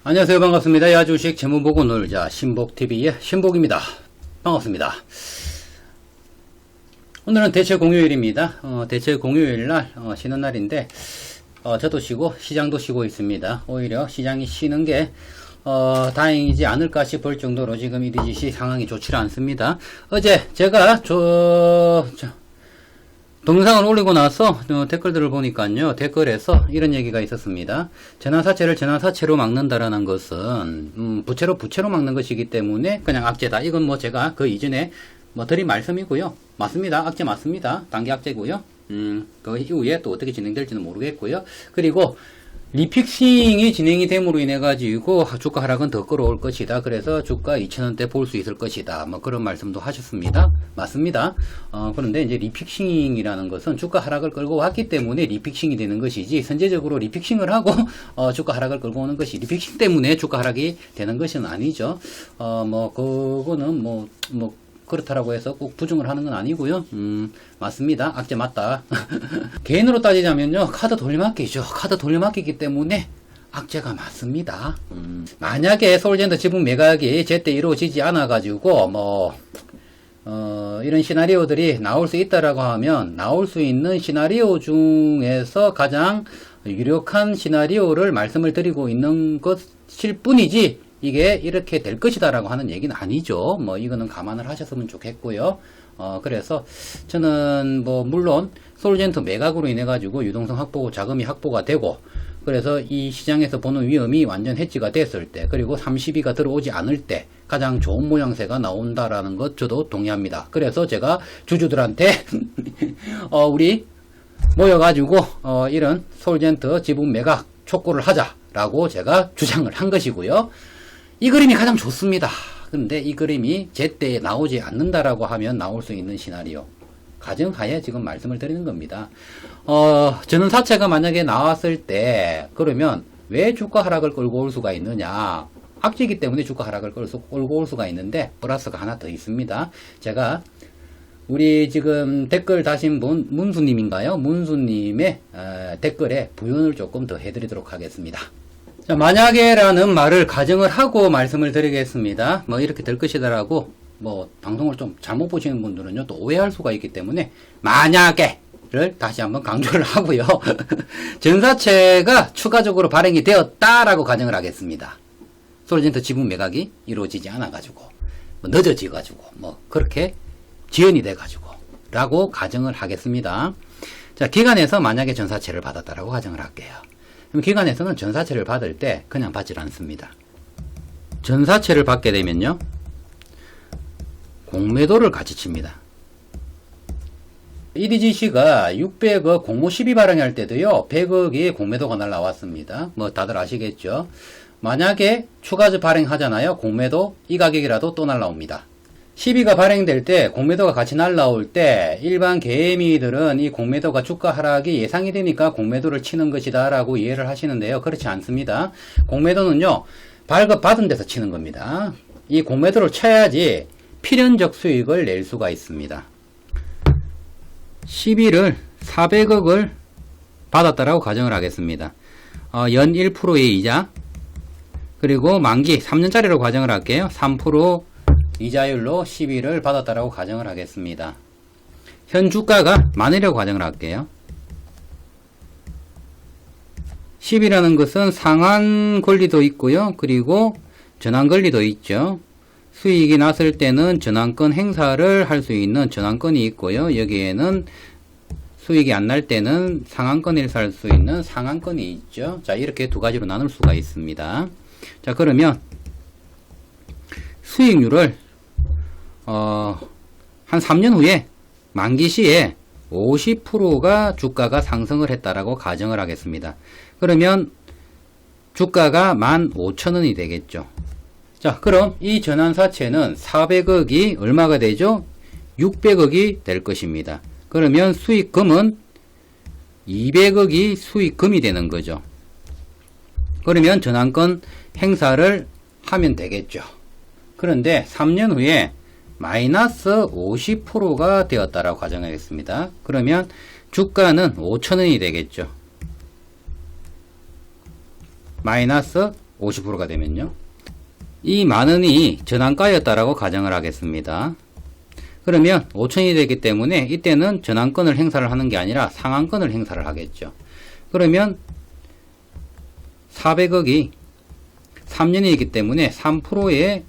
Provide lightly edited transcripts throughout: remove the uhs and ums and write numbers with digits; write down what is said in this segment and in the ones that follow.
안녕하세요. 반갑습니다. 야주식 재무보고 놀자 신복TV의 신복입니다. 반갑습니다. 오늘은 대체 공휴일입니다. 대체 공휴일날 쉬는 날인데 저도 쉬고 시장도 쉬고 있습니다. 오히려 시장이 쉬는 게 다행이지 않을까 싶을 정도로 지금 EDGC 상황이 좋지 않습니다. 어제 제가 동영상을 올리고 나서 댓글들을 보니까요, 댓글에서 이런 얘기가 있었습니다. 재난사채를 재난사채로 막는다라는 것은 부채로 막는 것이기 때문에 그냥 악재다. 이건 뭐 제가 그 이전에 드린 말씀이고요. 맞습니다. 악재 맞습니다. 단기 악재고요. 그 이후에 또 어떻게 진행될지는 모르겠고요. 그리고 리픽싱이 진행이 됨으로 인해 가지고 주가 하락은 더 끌어올 것이다. 그래서 주가 2,000원대 볼 수 있을 것이다. 뭐 그런 말씀도 하셨습니다. 맞습니다. 그런데 이제 리픽싱이라는 것은 주가 하락을 끌고 왔기 때문에 리픽싱이 되는 것이지, 선제적으로 리픽싱을 하고 주가 하락을 끌고 오는 것이 리픽싱 때문에 주가 하락이 되는 것은 아니죠. 그거는 그렇다라고 해서 꼭 부정을 하는 건 아니고요. 맞습니다. 악재 맞다. 개인으로 따지자면요, 카드 돌려막기죠. 카드 돌려막기이기 때문에 악재가 맞습니다. 만약에 서울젠더 지분 매각이 제때 이루어지지 않아가지고 이런 시나리오들이 나올 수 있다라고 하면, 나올 수 있는 시나리오 중에서 가장 유력한 시나리오를 말씀을 드리고 있는 것일 뿐이지, 이게 이렇게 될 것이다라고 하는 얘기는 아니죠. 이거는 감안을 하셨으면 좋겠고요. 그래서 저는 물론 솔젠트 매각으로 인해 가지고 유동성 확보고 자금이 확보가 되고, 그래서 이 시장에서 보는 위험이 완전 해지가 됐을 때, 그리고 30위가 들어오지 않을 때 가장 좋은 모양새가 나온다라는 것 저도 동의합니다. 그래서 제가 주주들한테 우리 모여가지고 이런 솔젠트 지분 매각 촉구를 하자라고 제가 주장을 한 것이고요. 이 그림이 가장 좋습니다. 그런데 이 그림이 제때 나오지 않는다라고 하면 나올 수 있는 시나리오 가정하에 지금 말씀을 드리는 겁니다. 전원사채가 만약에 나왔을 때, 그러면 왜 주가 하락을 끌고 올 수가 있느냐? 악재이기 때문에 주가 하락을 끌고 올 수가 있는데, 플러스가 하나 더 있습니다. 제가 우리 지금 댓글 다신 분, 문수님인가요? 문수님의 댓글에 부연을 조금 더 해드리도록 하겠습니다. 자, 만약에라는 말을 가정을 하고 말씀을 드리겠습니다. 이렇게 될 것이다라고, 방송을 좀 잘못 보시는 분들은요, 또 오해할 수가 있기 때문에, 만약에를 다시 한번 강조를 하고요. 전사채가 추가적으로 발행이 되었다라고 가정을 하겠습니다. 솔젠트 지분 매각이 이루어지지 않아가지고, 늦어지가지고, 그렇게 지연이 돼가지고, 라고 가정을 하겠습니다. 자, 기관에서 만약에 전사채를 받았다라고 가정을 할게요. 그럼 기관에서는 전사채를 받을 때 그냥 받질 않습니다. 전사채를 받게 되면요, 공매도를 같이 칩니다. EDGC가 600억 공모 12 발행할 때도요, 100억이 공매도가 날라왔습니다. 다들 아시겠죠? 만약에 추가적 발행하잖아요. 공매도 이 가격이라도 또 날라옵니다. 12가 발행될 때, 공매도가 같이 날라올 때, 일반 개미들은 이 공매도가 주가 하락이 예상이 되니까 공매도를 치는 것이다 라고 이해를 하시는데요. 그렇지 않습니다. 공매도는요, 발급받은 데서 치는 겁니다. 이 공매도를 쳐야지 필연적 수익을 낼 수가 있습니다. 12를 400억을 받았다라고 가정을 하겠습니다. 연 1%의 이자, 그리고 만기 3년짜리로 가정을 할게요. 3% 이자율로 12를 받았다라고 가정을 하겠습니다. 현 주가가 10,000원이라고 가정을 할게요. 10이라는 것은 상한 권리도 있고요. 그리고 전환 권리도 있죠. 수익이 났을 때는 전환권 행사를 할 수 있는 전환권이 있고요. 여기에는 수익이 안 날 때는 상한권 행사할 수 있는 상한권이 있죠. 자, 이렇게 두 가지로 나눌 수가 있습니다. 자, 그러면 수익률을 한 3년 후에 만기 시에 50%가 주가가 상승을 했다라고 가정을 하겠습니다. 그러면 주가가 15,000원이 되겠죠. 자, 그럼 이 전환사채는 400억이 얼마가 되죠? 600억이 될 것입니다. 그러면 수익금은 200억이 수익금이 되는 거죠. 그러면 전환권 행사를 하면 되겠죠. 그런데 3년 후에 마이너스 50%가 되었다라고 가정하겠습니다. 그러면 주가는 5,000원이 되겠죠. 마이너스 50%가 되면요. 이 만원이 전환가였다라고 가정을 하겠습니다. 그러면 5천이 되기 때문에 이때는 전환권을 행사를 하는 게 아니라 상환권을 행사를 하겠죠. 그러면 400억이 3년이기 때문에 3%의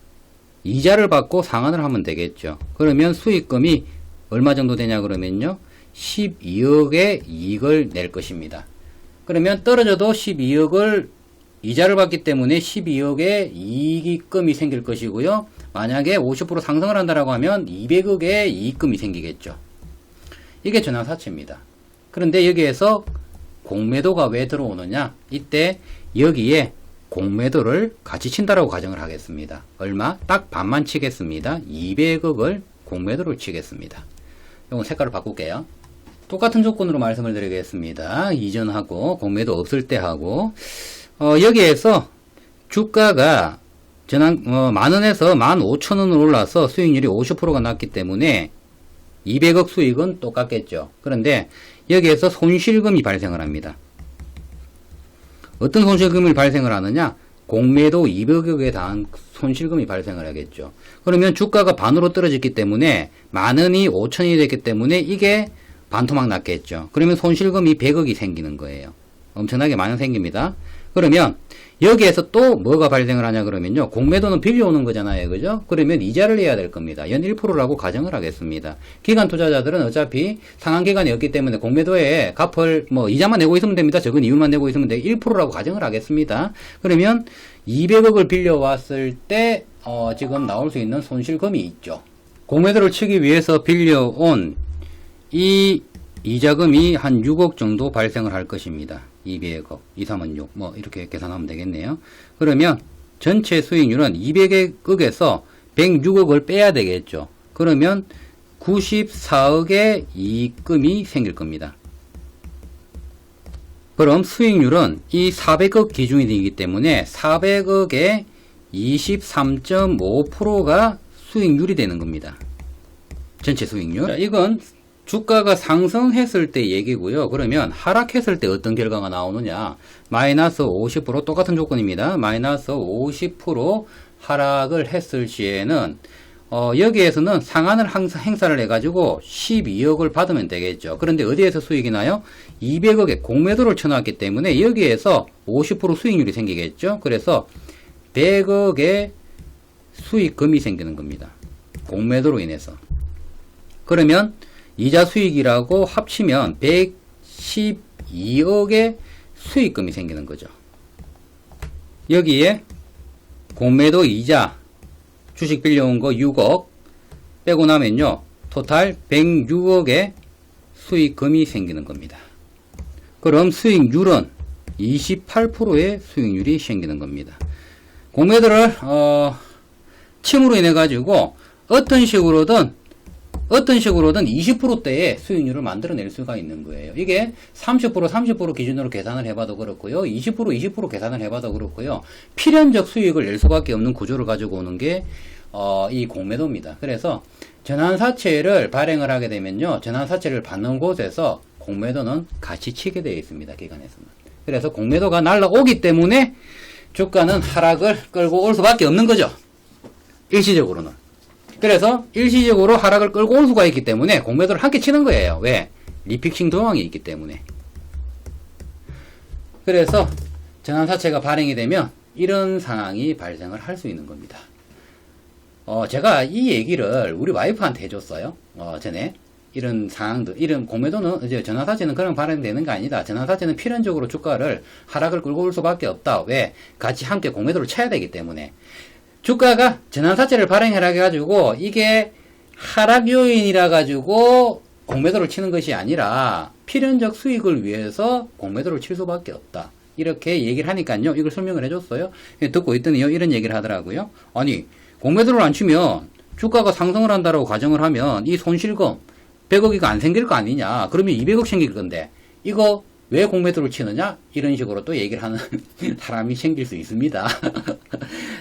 이자를 받고 상환을 하면 되겠죠. 그러면 수익금이 얼마 정도 되냐 그러면요. 12억의 이익을 낼 것입니다. 그러면 떨어져도 12억을 이자를 받기 때문에 12억의 이익금이 생길 것이고요. 만약에 50% 상승을 한다라고 하면 200억의 이익금이 생기겠죠. 이게 전환사채입니다. 그런데 여기에서 공매도가 왜 들어오느냐? 이때 여기에 공매도를 같이 친다라고 가정을 하겠습니다. 얼마? 딱 반만 치겠습니다. 200억을 공매도를 치겠습니다. 이건 색깔을 바꿀게요. 똑같은 조건으로 말씀을 드리겠습니다. 이전하고 공매도 없을 때 하고 여기에서 주가가 만원에서 15,000원으로 올라서 수익률이 50%가 났기 때문에 200억 수익은 똑같겠죠. 그런데 여기에서 손실금이 발생을 합니다. 어떤 손실금이 발생을 하느냐? 공매도 200억에 달한 손실금이 발생을 하겠죠. 그러면 주가가 반으로 떨어졌기 때문에 만원이 5천이 됐기 때문에 이게 반토막 났겠죠. 그러면 손실금이 100억이 생기는 거예요. 엄청나게 많이 생깁니다. 그러면 여기에서 또 뭐가 발생을 하냐 그러면요. 공매도는 빌려오는 거잖아요. 그죠? 그러면 이자를 내야 될 겁니다. 연 1%라고 가정을 하겠습니다. 기관 투자자들은 어차피 상한기간이었기 때문에 공매도에 갚을 이자만 내고 있으면 됩니다. 적은 이윤만 내고 있으면 돼. 1%라고 가정을 하겠습니다. 그러면 200억을 빌려왔을 때 지금 나올 수 있는 손실금이 있죠. 공매도를 치기 위해서 빌려온 이 이자금이 한 6억 정도 발생을 할 것입니다. 200억, 2, 3은 6, 이렇게 계산하면 되겠네요. 그러면 전체 수익률은 200억에서 106억을 빼야 되겠죠. 그러면 94억의 이익금이 생길 겁니다. 그럼 수익률은 이 400억 기준이 되기 때문에 400억의 23.5%가 수익률이 되는 겁니다. 전체 수익률. 자, 이건 주가가 상승했을 때 얘기고요. 그러면 하락했을 때 어떤 결과가 나오느냐? 마이너스 50% 똑같은 조건입니다. 마이너스 50% 하락을 했을 시에는 여기에서는 상한을 행사를 해가지고 12억을 받으면 되겠죠. 그런데 어디에서 수익이 나요? 200억에 공매도를 쳐놨기 때문에 여기에서 50% 수익률이 생기겠죠. 그래서 100억의 수익금이 생기는 겁니다. 공매도로 인해서. 그러면 이자 수익이라고 합치면 112억의 수익금이 생기는 거죠. 여기에 공매도 이자 주식 빌려온 거 6억 빼고 나면요. 토탈 106억의 수익금이 생기는 겁니다. 그럼 수익률은 28%의 수익률이 생기는 겁니다. 공매도를 침으로 인해 가지고 어떤 식으로든 20%대의 수익률을 만들어낼 수가 있는 거예요. 이게 30% 기준으로 계산을 해봐도 그렇고요. 20% 계산을 해봐도 그렇고요. 필연적 수익을 낼 수밖에 없는 구조를 가지고 오는 게 이 공매도입니다. 그래서 전환사채를 발행을 하게 되면요. 전환사채를 받는 곳에서 공매도는 같이 치게 되어 있습니다. 기관에서는. 그래서 공매도가 날라오기 때문에 주가는 하락을 끌고 올 수밖에 없는 거죠. 일시적으로는. 그래서 일시적으로 하락을 끌고 올 수가 있기 때문에 공매도를 함께 치는 거예요. 왜? 리픽싱 조항이 있기 때문에. 그래서 전환사채가 발행이 되면 이런 상황이 발생을 할 수 있는 겁니다. 제가 이 얘기를 우리 와이프한테 해줬어요. 전에. 이런 상황들, 이런 공매도는, 이제 전환사채는 그냥 발행되는 게 아니다. 전환사채는 필연적으로 주가를 하락을 끌고 올 수밖에 없다. 왜? 같이 함께 공매도를 쳐야 되기 때문에. 주가가 전환사채를 발행해가지고 이게 하락 요인이라 가지고 공매도를 치는 것이 아니라 필연적 수익을 위해서 공매도를 칠 수밖에 없다. 이렇게 얘기를 하니까요. 이걸 설명을 해줬어요. 듣고 있더니요. 이런 얘기를 하더라고요. 아니, 공매도를 안 치면 주가가 상승을 한다라고 가정을 하면 이 손실금 100억이가 안 생길 거 아니냐. 그러면 200억 생길 건데 이거 왜 공매도를 치느냐? 이런 식으로 또 얘기를 하는 사람이 생길 수 있습니다.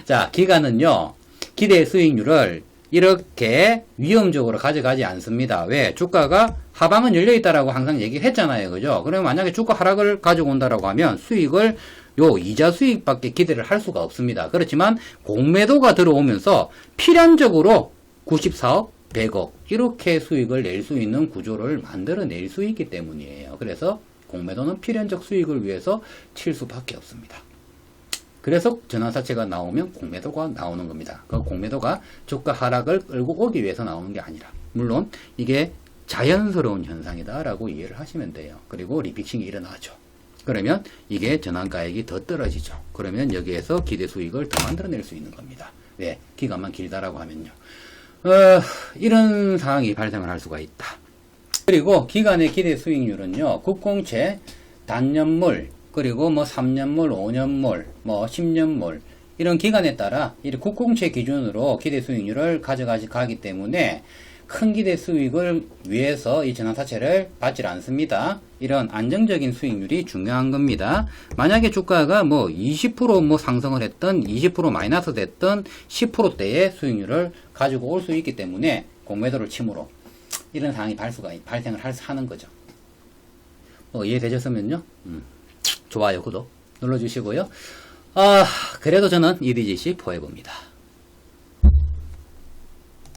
자, 기관은요, 기대 수익률을 이렇게 위험적으로 가져가지 않습니다. 왜? 주가가 하방은 열려있다라고 항상 얘기를 했잖아요. 그죠? 그러면 만약에 주가 하락을 가지고 온다라고 하면 수익을 요 이자 수익밖에 기대를 할 수가 없습니다. 그렇지만 공매도가 들어오면서 필연적으로 94억, 100억 이렇게 수익을 낼 수 있는 구조를 만들어낼 수 있기 때문이에요. 그래서 공매도는 필연적 수익을 위해서 칠 수밖에 없습니다. 그래서 전환사채가 나오면 공매도가 나오는 겁니다. 그 공매도가 주가 하락을 끌고 오기 위해서 나오는 게 아니라, 물론 이게 자연스러운 현상이다라고 이해를 하시면 돼요. 그리고 리픽싱이 일어나죠. 그러면 이게 전환가액이 더 떨어지죠. 그러면 여기에서 기대 수익을 더 만들어낼 수 있는 겁니다. 왜? 기간만 길다라고 하면요. 이런 상황이 발생을 할 수가 있다. 그리고 기간의 기대 수익률은요, 국공채, 단년물, 그리고 뭐 3년물, 5년물, 뭐 10년물, 이런 기간에 따라 이 국공채 기준으로 기대 수익률을 가져가기 때문에 큰 기대 수익을 위해서 이 전환사채를 받질 않습니다. 이런 안정적인 수익률이 중요한 겁니다. 만약에 주가가 뭐 20% 상승을 했던 20% 마이너스 됐던 10%대의 수익률을 가지고 올 수 있기 때문에 공매도를 침으로 이런 상황이 발생을 하는 거죠. 이해되셨으면요. 좋아요, 구독 눌러주시고요. 그래도 저는 EDGC 포해봅니다.